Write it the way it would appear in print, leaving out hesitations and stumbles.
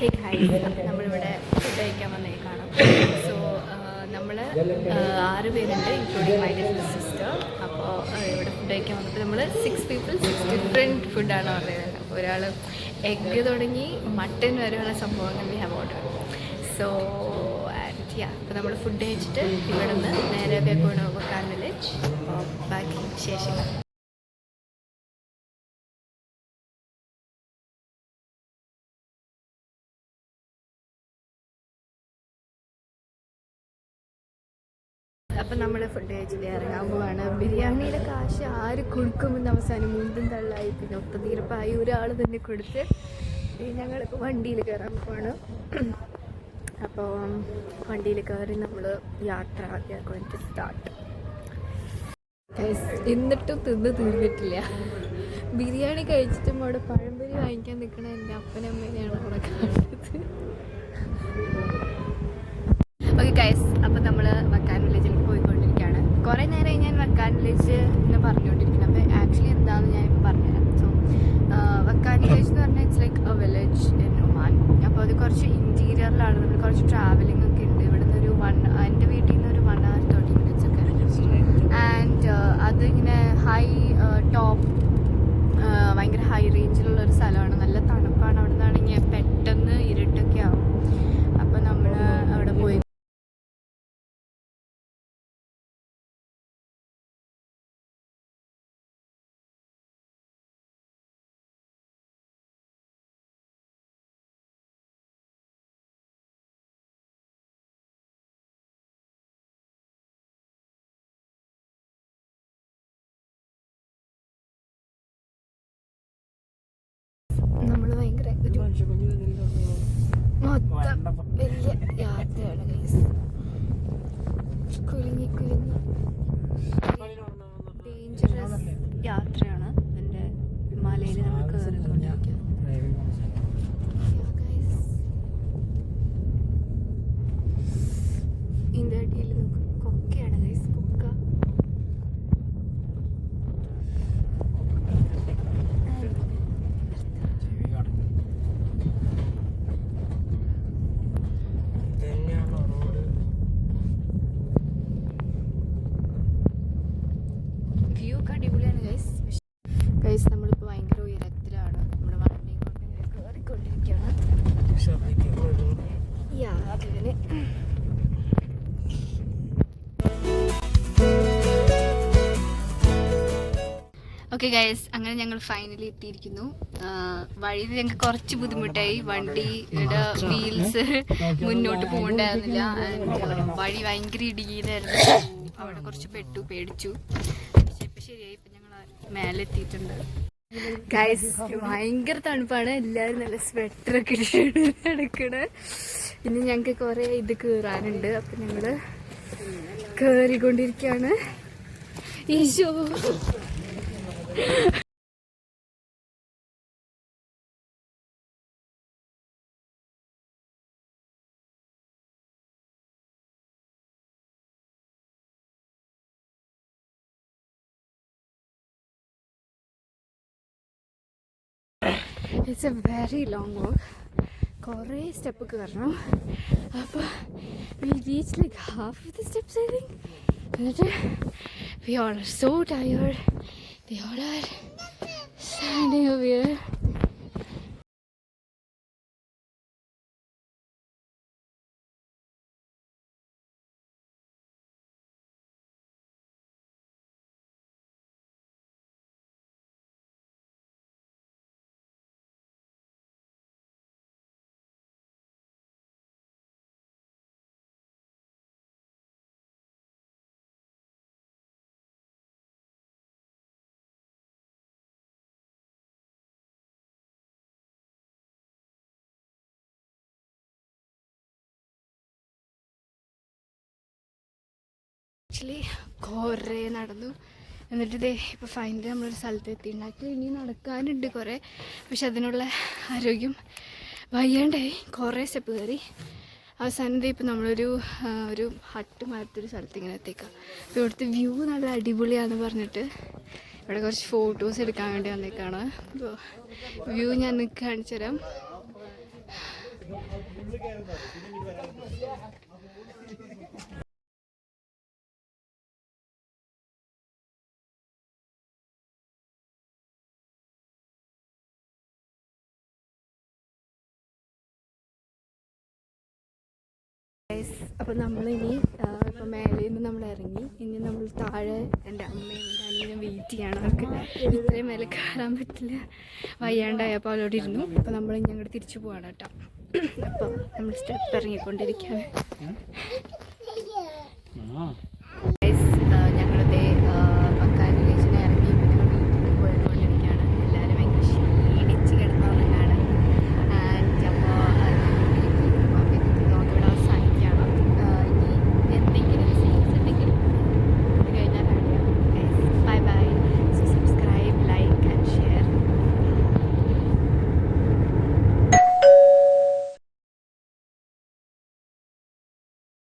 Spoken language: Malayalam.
ഹേ ഗൈസ്, അപ്പോൾ നമ്മളിവിടെ ഫുഡ് കഴിക്കാൻ വന്നേക്കാണ്. സോ നമ്മൾ 6 പേരുണ്ട്, ഇൻക്ലൂഡിങ് മൈ സിസ്റ്റർ. അപ്പോൾ ഇവിടെ ഫുഡ് കഴിക്കാൻ വന്നപ്പോൾ നമ്മൾ 6 പീപ്പിൾ 6 ഡിഫറെൻറ്റ് ഫുഡാണ് ഓർഡർ ചെയ്തത്. അപ്പോൾ ഒരാൾ എഗ്ഗ് തുടങ്ങി മട്ടൻ വരെയുള്ള സംഭവങ്ങൾ വി ഹാവ് ഓർഡർ. സോ അപ്പോൾ നമ്മൾ ഫുഡ് കഴിച്ചിട്ട് ഇവിടെ നിന്ന് നേരെ പോകണം വക്കാൻ വില്ലേജ്. അപ്പോൾ ബാക്കി വിശേഷങ്ങൾ. അപ്പം നമ്മൾ ഫുഡ് കഴിച്ചിട്ട് ഇറങ്ങാൻ പോവാണ്. ബിരിയാണിയുടെ കാശ് ആര് കൊടുക്കുമെന്ന് അവസാനം മുണ്ടും തള്ളായി, പിന്നെ ഒത്തുതീർപ്പായി ഒരാൾ തന്നെ കൊടുത്ത് ഞങ്ങളിപ്പോൾ വണ്ടിയിൽ കയറാൻ പോവാണ്. അപ്പോൾ വണ്ടിയിൽ കയറി നമ്മൾ യാത്ര ആദ്യം സ്റ്റാർട്ട്. എന്നിട്ടും തീർന്നിട്ടില്ല. ബിരിയാണി കഴിച്ചിട്ടും അവിടെ പഴംപൊരി വാങ്ങിക്കാൻ നിൽക്കണ എൻ്റെ അപ്പനമ്മേനെയാണ് അവിടെ കാണുന്നത്. ഓക്കെ ഗൈസ്, അപ്പോൾ നമ്മൾ വക്കാൻ വില്ലേജിലേക്ക് പോയിക്കൊണ്ടിരിക്കുകയാണ്. കുറേ നേരമായി ഞാൻ വക്കാൻ വില്ലേജ് എന്ന് പറഞ്ഞുകൊണ്ടിരിക്കുന്നത്. അപ്പോൾ ആക്ച്വലി എന്താണെന്ന് ഞാനിപ്പോൾ പറഞ്ഞുതരാം. സോ വക്കാൻ വില്ലേജ് എന്ന് പറഞ്ഞാൽ it's like A village in Oman. അപ്പോൾ അത് കുറച്ച് ഇൻറ്റീരിയറിലാണ്. നമ്മൾ കുറച്ച് ട്രാവലിംഗ് ഒക്കെ ഉണ്ട്. ഇവിടെ നിന്ന് ഒരു എൻ്റെ വീട്ടിൽ നിന്ന് ഒരു 1 hour 30 minutes ഒക്കെ. ആൻഡ് അതിങ്ങനെ ഹൈ ടോപ്പ് ഭയങ്കര ഹൈ റേഞ്ചിലുള്ളൊരു സ്ഥലമാണ്. നല്ല തണുപ്പാണ്. അവിടെ നിന്നാണെങ്കിൽ പെട്ടെന്ന് ഇരുട്ടൊക്കെ ആവും. അപ്പോൾ നമ്മൾ അവിടെ പോയി നമ്മൾ ഭയങ്കര മൊത്തം വലിയ യാത്രയാണ് ഗൈസ്. കുലുങ്ങി ഡേഞ്ചറസ് യാത്രയാണ്. എൻ്റെ മലയിൽ നമ്മൾ കയറിക്കൊണ്ടിരിക്കുക. ഇതിൻ്റെ അടിയിൽ കൊക്കയാണ് ഗൈസ്, കൊക്ക. വ്യൂ ഒക്കെ അടിപൊളിയാണ് ഗൈസ്. നമ്മളിപ്പോൾ ഭയങ്കര ഉയരത്തിലാണ്. നമ്മുടെ വണ്ടി കൊണ്ട് ഇങ്ങനെ കയറിക്കൊണ്ടിരിക്കുകയാണ്. യാതൊരു ഓക്കെ ഗൈസ്, അങ്ങനെ ഞങ്ങൾ ഫൈനലി എത്തിയിരിക്കുന്നു. വഴിയിൽ ഞങ്ങൾക്ക് കുറച്ച് ബുദ്ധിമുട്ടായി. വണ്ടിയുടെ വീൽസ് മുന്നോട്ട് പോകണ്ടായിരുന്നില്ല. വഴി ഭയങ്കര ഇടുങ്ങിയതായിരുന്നു. അവിടെ കുറച്ച് പേടിച്ചു. പക്ഷെ ഇപ്പം ശരിയായി. ഇപ്പം ഞങ്ങൾ മേലെ എത്തിയിട്ടുണ്ട് ഗൈസ്. ഭയങ്കര തണുപ്പാണ്. എല്ലാവരും നല്ല സ്വെറ്ററൊക്കെ ഇട്ടിട്ട് നടക്കണ്. ഇനി ഞങ്ങൾക്ക് കുറേ ഇത് കയറാനുണ്ട്. അപ്പം ഞങ്ങൾ കയറിക്കൊണ്ടിരിക്കുകയാണ്. Eesho, it's a very long walk. കുറേ സ്റ്റെപ്പ് കയറണം. അപ്പോൾ we reach like half of the steps I think. എന്നിട്ട് we all are so tired. We all are standing over here. Actually കുറേ നടന്നു. എന്നിട്ട് ഇതേ ഇപ്പോൾ ഫൈനലി നമ്മളൊരു സ്ഥലത്ത് എത്തിയിട്ടുണ്ടാക്കി. ഇനി നടക്കാനുണ്ട് കുറേ, പക്ഷെ അതിനുള്ള ആരോഗ്യം വയ്യാണ്ടായി. കുറേ സ്റ്റെപ്പ് കയറി. അവസാനം ഇപ്പോൾ നമ്മളൊരു ഹട്ട് മാറ്റൊരു സ്ഥലത്ത് ഇങ്ങനെ എത്തിക്കാം. അപ്പോൾ ഇവിടുത്തെ വ്യൂ നല്ല അടിപൊളിയാണെന്ന് പറഞ്ഞിട്ട് ഇവിടെ കുറച്ച് ഫോട്ടോസ് എടുക്കാൻ വേണ്ടി വന്നേക്കാണ്. അപ്പോൾ വ്യൂ ഞാൻ നിങ്ങൾക്ക് കാണിച്ചു തരാം. അപ്പോൾ നമ്മളിനി ഇപ്പം മേലെ നിന്ന് നമ്മൾ ഇറങ്ങി, ഇനി നമ്മൾ താഴെ എൻ്റെ അമ്മയും എൻ്റെ അനിയനും വെയിറ്റ് ചെയ്യണം. അവർക്ക് ഇത്രയും മേലെ കയറാൻ പറ്റില്ല, വയ്യാണ്ടായപ്പോൾ അവരോട് ഇരുന്നു. അപ്പോൾ നമ്മൾ ഇനി അങ്ങോട്ട് തിരിച്ചു പോവാണ് കേട്ടോ. അപ്പോൾ നമ്മൾ സ്റ്റെപ്പ് ഇറങ്ങിക്കൊണ്ടിരിക്കുകയാണ്.